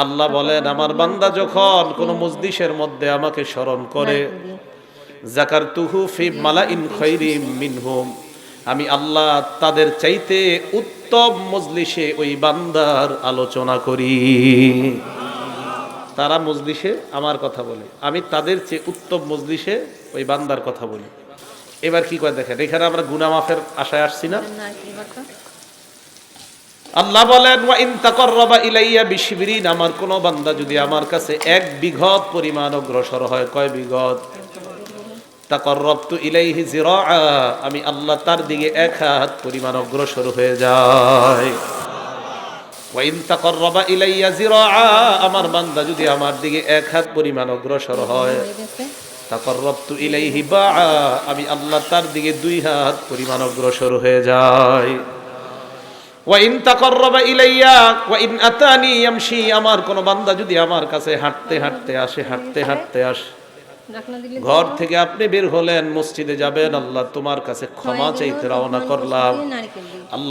আল্লাহ বলেন আমার বান্দা যখন কোন মজলিসের মধ্যে আমাকে স্মরণ করে, যাকারতুহু ফি মালাইন খায়রিম মিনহুম, আমি আল্লাহ তাদের চাইতে উত্তম মজলিসে ওই বান্দার আলোচনা করি। তারা মজলিসে আমার কথা বলে, আমি তাদের চেয়ে উত্তম মজলিসে ওই বান্দার কথা বলি। এবার কি করে দেখেন, এখানে আমরা গুনাহ মাফের আশায় আসছি না। আল্লাহ বলেন ওয়া ইন তাকাররাবা ইলাইয়া বিশিবরিন, আমার কোন বান্দা যদি আমার কাছে 1 বিঘত পরিমাণ অগ্রসর হয়, কয় বিঘত? তাকাররাবতু ইলাইহি যিরাআ, আমি আল্লাহ তার দিকে 1 হাত পরিমাণ অগ্রসর হয়ে যায়। ওয়া ইন তাকাররাবা ইলাইয়া যিরাআ, আমার বান্দা যদি আমার দিকে 1 হাত পরিমাণ অগ্রসর হয়, তাকাররাবতু ইলাইহি বাআ, আমি আল্লাহ তার দিকে 2 হাত পরিমাণ অগ্রসর হয়ে যায়। ওয়া ইন তাকাররাবা ইলাইয়া ওয়া ইন আতানি ইয়ামশি, আমার কোন বান্দা যদি আমার কাছে হাঁটতে হাঁটতে আসে, হাঁটতে হাঁটতে আসে, ঘর থেকে আপনি বের হলেন, মসজিদে যাবেন, আল্লাহ তোমার কাছে ক্ষমা চাইতে রওনা করলাম, আল্লাহ